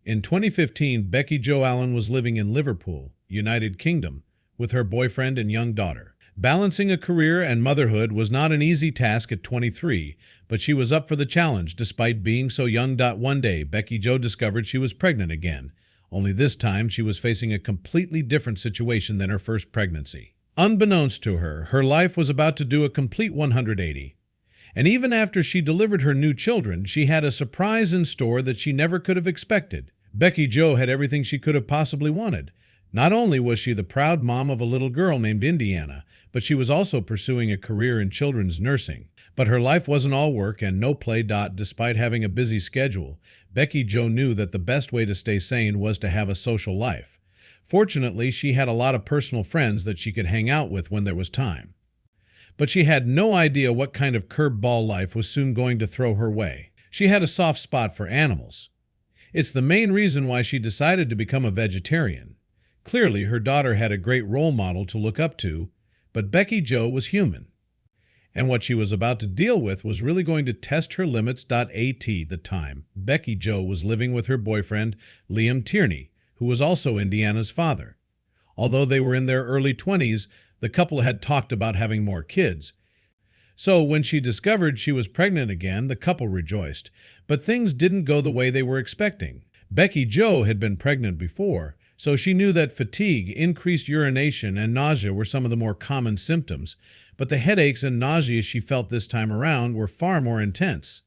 In 2015, Becky Jo Allen was living in Liverpool, United Kingdom, with her boyfriend and young daughter. Balancing a career and motherhood was not an easy task at 23, but she was up for the challenge despite being so young. One day, Becky Jo discovered she was pregnant again, only this time she was facing a completely different situation than her first pregnancy. Unbeknownst to her, her life was about to do a complete 180. And even after she delivered her new children, she had a surprise in store that she never could have expected. Becky Jo had everything she could have possibly wanted. Not only was she the proud mom of a little girl named Indiana, but she was also pursuing a career in children's nursing. But her life wasn't all work and no play. Despite having a busy schedule, Becky Jo knew that the best way to stay sane was to have a social life. Fortunately, she had a lot of personal friends that she could hang out with when there was time. But she had no idea what kind of curveball life was soon going to throw her way. She had a soft spot for animals. It's the main reason why she decided to become a vegetarian. Clearly, her daughter had a great role model to look up to, but Becky Jo was human. And what she was about to deal with was really going to test her limits. At the time, Becky Jo was living with her boyfriend, Liam Tierney, who was also Indiana's father. Although they were in their early 20s, the couple had talked about having more kids. So when she discovered she was pregnant again, the couple rejoiced. But things didn't go the way they were expecting. Becky Jo had been pregnant before, so she knew that fatigue, increased urination, and nausea were some of the more common symptoms. But the headaches and nausea she felt this time around were far more intense.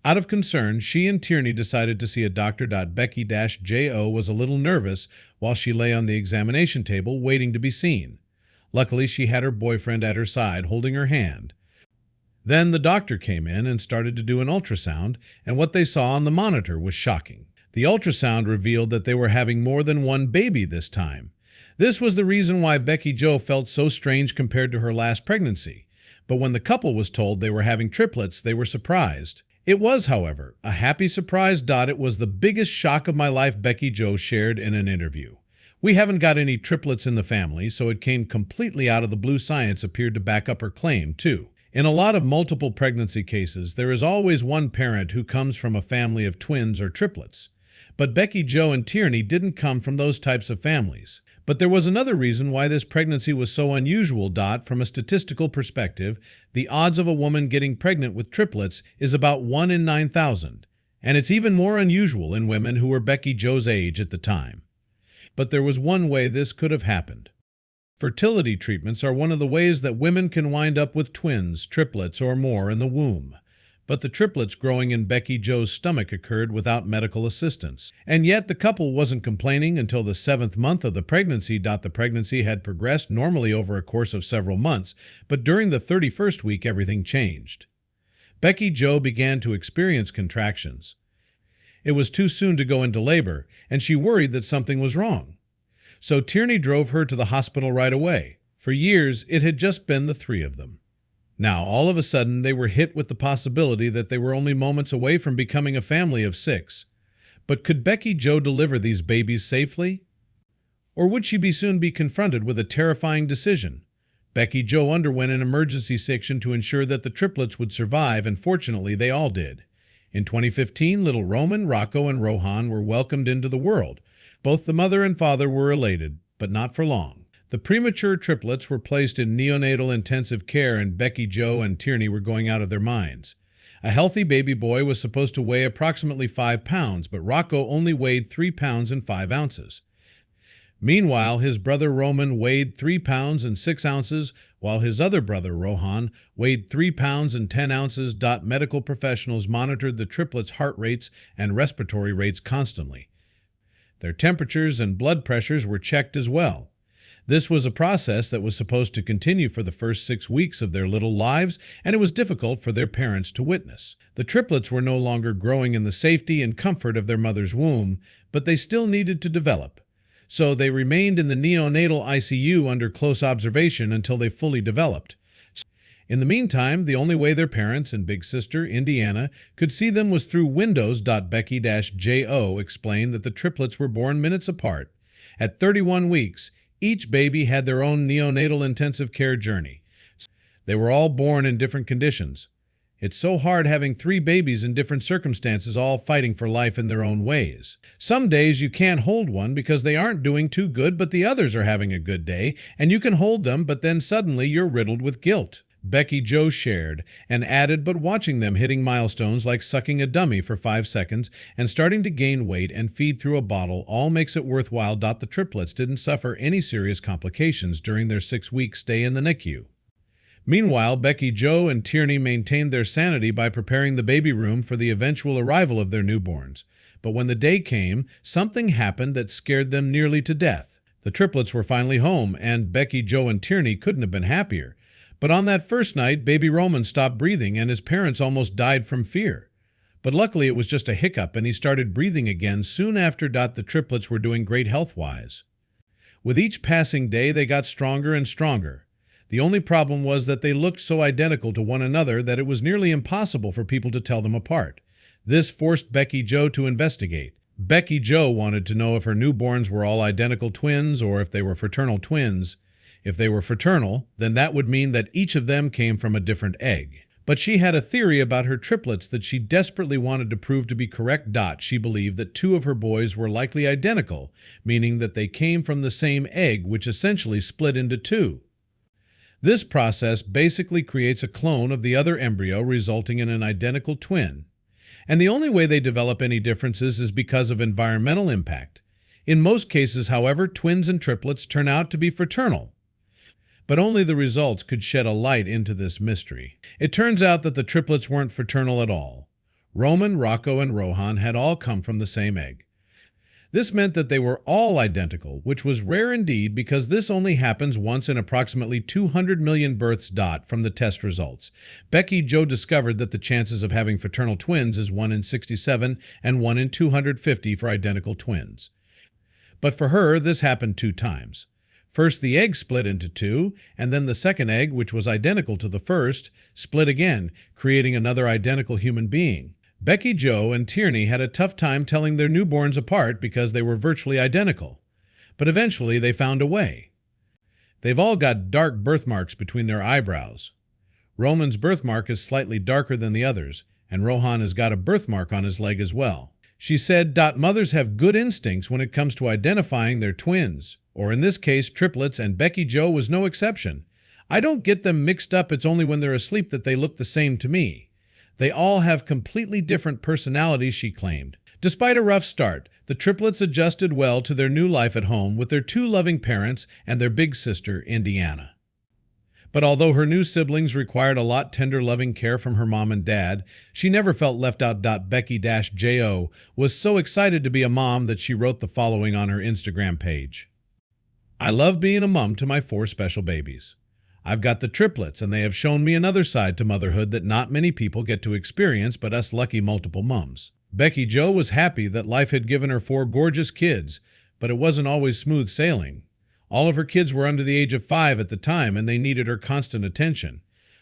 Out of concern, she and Tierney decided to see a doctor. Becky-Jo was a little nervous while she lay on the examination table waiting to be seen. Luckily, she had her boyfriend at her side, holding her hand. Then the doctor came in and started to do an ultrasound, and what they saw on the monitor was shocking. The ultrasound revealed that they were having more than one baby this time. This was the reason why Becky Jo felt so strange compared to her last pregnancy. But when the couple was told they were having triplets, they were surprised. It was, however, a happy surprise. It was the biggest shock of my life, Becky Jo shared in an interview. We haven't got any triplets in the family, so it came completely out of the blue. Science appeared to back up her claim, too. In a lot of multiple pregnancy cases, there is always one parent who comes from a family of twins or triplets. But Becky Jo and Tierney didn't come from those types of families. But there was another reason why this pregnancy was so unusual. From a statistical perspective, the odds of a woman getting pregnant with triplets is about 1 in 9,000. And it's even more unusual in women who were Becky Jo's age at the time. But there was one way this could have happened. Fertility treatments are one of the ways that women can wind up with twins, triplets, or more in the womb. But the triplets growing in Becky Jo's stomach occurred without medical assistance. And yet the couple wasn't complaining until the 7th month of the pregnancy. The pregnancy had progressed normally over a course of several months, but during the 31st week everything changed. Becky Jo began to experience contractions. It was too soon to go into labor, and she worried that something was wrong. So Tierney drove her to the hospital right away. For years, it had just been the three of them. Now, all of a sudden, they were hit with the possibility that they were only moments away from becoming a family of 6. But could Becky Jo deliver these babies safely? Or would she soon be confronted with a terrifying decision? Becky Jo underwent an emergency section to ensure that the triplets would survive, and fortunately, they all did. In 2015, little Roman, Rocco, and Rohan were welcomed into the world. Both the mother and father were elated, but not for long. The premature triplets were placed in neonatal intensive care, and Becky Jo and Tierney were going out of their minds. A healthy baby boy was supposed to weigh approximately 5 pounds, but Rocco only weighed 3 pounds and 5 ounces. Meanwhile, his brother Roman weighed 3 pounds and 6 ounces, while his other brother Rohan weighed 3 pounds and 10 ounces. Medical professionals monitored the triplets' heart rates and respiratory rates constantly. Their temperatures and blood pressures were checked as well. This was a process that was supposed to continue for the first 6 weeks of their little lives, and it was difficult for their parents to witness. The triplets were no longer growing in the safety and comfort of their mother's womb, but they still needed to develop. So they remained in the neonatal ICU under close observation until they fully developed. In the meantime, the only way their parents and big sister, Indiana, could see them was through windows. Becky-Jo explained that the triplets were born minutes apart. At 31 weeks, each baby had their own neonatal intensive care journey. They were all born in different conditions. It's so hard having three babies in different circumstances all fighting for life in their own ways. Some days you can't hold one because they aren't doing too good, but the others are having a good day, and you can hold them, but then suddenly you're riddled with guilt. Becky Joe shared and added, but watching them hitting milestones like sucking a dummy for 5 seconds and starting to gain weight and feed through a bottle all makes it worthwhile. The triplets didn't suffer any serious complications during their 6-week stay in the NICU. Meanwhile, Becky Joe and Tierney maintained their sanity by preparing the baby room for the eventual arrival of their newborns. But when the day came, something happened that scared them nearly to death. The triplets were finally home, and Becky Joe and Tierney couldn't have been happier. But on that first night, baby Roman stopped breathing and his parents almost died from fear. But luckily it was just a hiccup and he started breathing again soon after. The triplets were doing great health-wise. With each passing day they got stronger and stronger. The only problem was that they looked so identical to one another that it was nearly impossible for people to tell them apart. This forced Becky Joe to investigate. Becky Joe wanted to know if her newborns were all identical twins or if they were fraternal twins. If they were fraternal, then that would mean that each of them came from a different egg. But she had a theory about her triplets that she desperately wanted to prove to be correct. She believed that 2 of her boys were likely identical, meaning that they came from the same egg, which essentially split into 2. This process basically creates a clone of the other embryo, resulting in an identical twin. And the only way they develop any differences is because of environmental impact. In most cases, however, twins and triplets turn out to be fraternal. But only the results could shed a light into this mystery. It turns out that the triplets weren't fraternal at all. Roman, Rocco, and Rohan had all come from the same egg. This meant that they were all identical, which was rare indeed because this only happens once in approximately 200 million births. From the test results, Becky Joe discovered that the chances of having fraternal twins is 1 in 67 and 1 in 250 for identical twins. But for her, this happened 2 times. First, the egg split into 2, and then the second egg, which was identical to the first, split again, creating another identical human being. Becky Joe and Tierney had a tough time telling their newborns apart because they were virtually identical. But eventually they found a way. They've all got dark birthmarks between their eyebrows. Roman's birthmark is slightly darker than the others, and Rohan has got a birthmark on his leg as well. She said, "Mothers have good instincts when it comes to identifying their twins, or in this case, triplets, and Becky Joe was no exception. I don't get them mixed up. It's only when they're asleep that they look the same to me. They all have completely different personalities," she claimed. Despite a rough start, the triplets adjusted well to their new life at home with their 2 loving parents and their big sister, Indiana. But although her new siblings required a lot tender loving care from her mom and dad, she never felt left out. Becky-Jo was so excited to be a mom that she wrote the following on her Instagram page. "I love being a mom to my 4 special babies. I've got the triplets, and they have shown me another side to motherhood that not many people get to experience but us lucky multiple moms." Becky Joe was happy that life had given her 4 gorgeous kids, but it wasn't always smooth sailing. All of her kids were under the age of 5 at the time, and they needed her constant attention.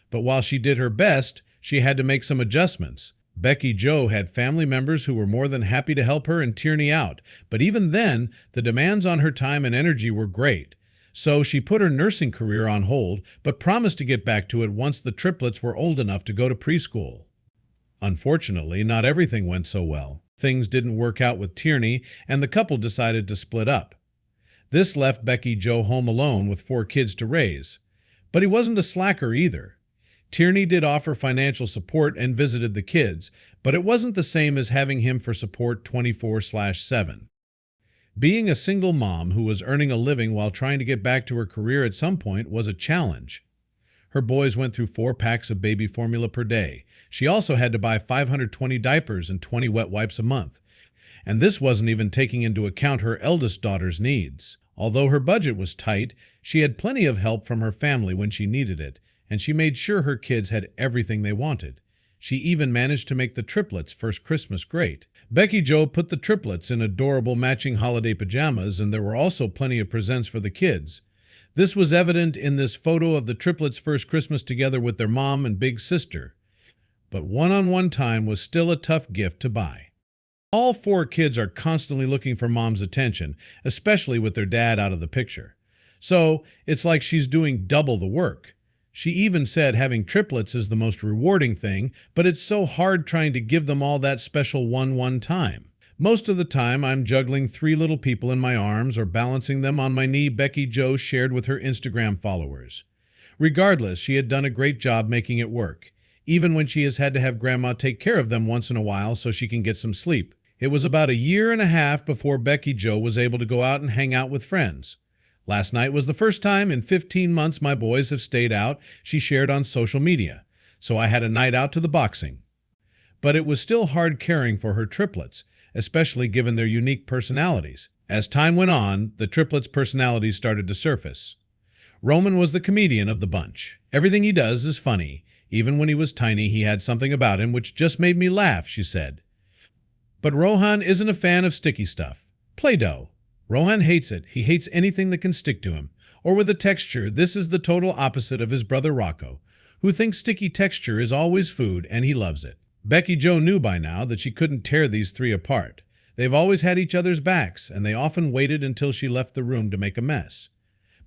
But while she did her best, she had to make some adjustments. Becky Joe had family members who were more than happy to help her and Tierney out, but even then, the demands on her time and energy were great. So she put her nursing career on hold, but promised to get back to it once the triplets were old enough to go to preschool. Unfortunately, not everything went so well. Things didn't work out with Tierney, and the couple decided to split up. This left Becky Joe home alone with 4 kids to raise. But he wasn't a slacker either. Tierney did offer financial support and visited the kids, but it wasn't the same as having him for support 24/7. Being a single mom who was earning a living while trying to get back to her career at some point was a challenge. Her boys went through 4 packs of baby formula per day. She also had to buy 520 diapers and 20 wet wipes a month. And this wasn't even taking into account her eldest daughter's needs. Although her budget was tight, she had plenty of help from her family when she needed it, and she made sure her kids had everything they wanted. She even managed to make the triplets' first Christmas great. Becky Joe put the triplets in adorable matching holiday pajamas, and there were also plenty of presents for the kids. This was evident in this photo of the triplets' first Christmas together with their mom and big sister. But one-on-one time was still a tough gift to buy. All 4 kids are constantly looking for mom's attention, especially with their dad out of the picture. So it's like she's doing double the work. She even said having triplets is the most rewarding thing, but it's so hard trying to give them all that special one time. Most of the time, I'm juggling 3 little people in my arms or balancing them on my knee, Becky Jo shared with her Instagram followers. Regardless, she had done a great job making it work, even when she has had to have Grandma take care of them once in a while so she can get some sleep. It was about a year and a half before Becky Jo was able to go out and hang out with friends. Last night was the first time in 15 months my boys have stayed out, she shared on social media. So I had a night out to the boxing. But it was still hard caring for her triplets, especially given their unique personalities. As time went on, the triplets' personalities started to surface. Roman was the comedian of the bunch. Everything he does is funny. Even when he was tiny, he had something about him which just made me laugh, she said. But Rohan isn't a fan of sticky stuff. Play-Doh. Rohan hates it. He hates anything that can stick to him. Or with a texture, this is the total opposite of his brother Rocco, who thinks sticky texture is always food and he loves it. Becky Jo knew by now that she couldn't tear these 3 apart. They've always had each other's backs, and they often waited until she left the room to make a mess.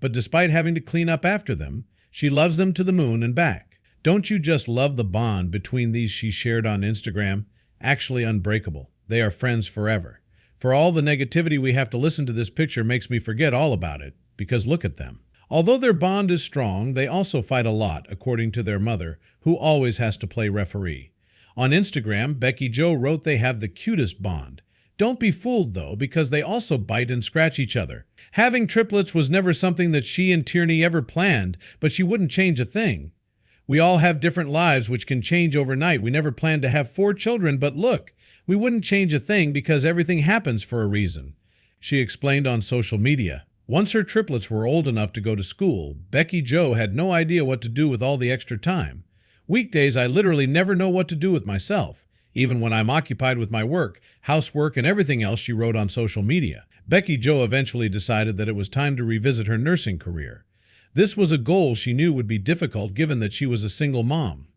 But despite having to clean up after them, she loves them to the moon and back. Don't you just love the bond between these, she shared on Instagram? Actually unbreakable. They are friends forever. For all the negativity we have to listen to, this picture makes me forget all about it, because look at them. Although their bond is strong, they also fight a lot, according to their mother, who always has to play referee. On Instagram, Becky Jo wrote they have the cutest bond. Don't be fooled, though, because they also bite and scratch each other. Having triplets was never something that she and Tierney ever planned, but she wouldn't change a thing. We all have different lives which can change overnight. We never planned to have 4 children, but look, we wouldn't change a thing because everything happens for a reason, she explained on social media. Once her triplets were old enough to go to school, Becky Jo had no idea what to do with all the extra time. Weekdays, I literally never know what to do with myself, even when I'm occupied with my work, housework, and everything else, she wrote on social media. Becky Jo eventually decided that it was time to revisit her nursing career. This was a goal she knew would be difficult given that she was a single mom.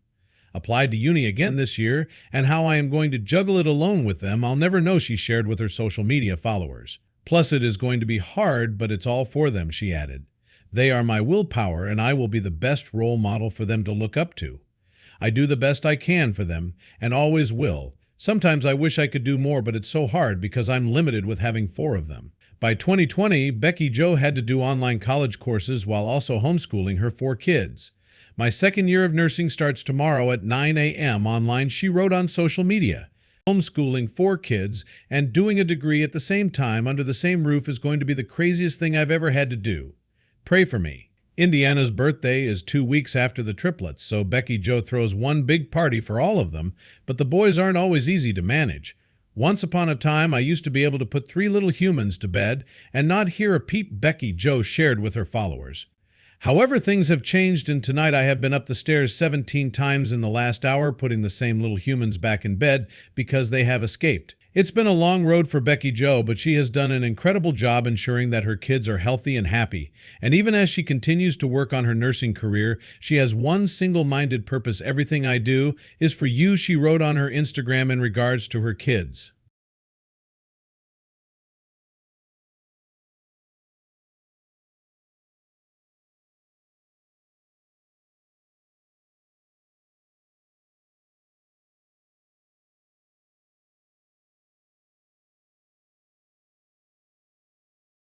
Applied to uni again this year, and how I am going to juggle it alone with them, I'll never know, she shared with her social media followers. Plus, it is going to be hard, but it's all for them, she added. They are my willpower, and I will be the best role model for them to look up to. I do the best I can for them, and always will. Sometimes I wish I could do more, but it's so hard because I'm limited with having 4 of them. By 2020, Becky Jo had to do online college courses while also homeschooling her 4 kids. My second year of nursing starts tomorrow at 9 a.m. online, she wrote on social media. Homeschooling 4 kids and doing a degree at the same time under the same roof is going to be the craziest thing I've ever had to do. Pray for me. Indiana's birthday is 2 weeks after the triplets, so Becky Jo throws one big party for all of them, but the boys aren't always easy to manage. Once upon a time, I used to be able to put 3 little humans to bed and not hear a peep, Becky Jo shared with her followers. However, things have changed, and tonight I have been up the stairs 17 times in the last hour, putting the same little humans back in bed because they have escaped. It's been a long road for Becky Jo, but she has done an incredible job ensuring that her kids are healthy and happy. And even as she continues to work on her nursing career, she has one single-minded purpose. Everything I do is for you, she wrote on her Instagram in regards to her kids.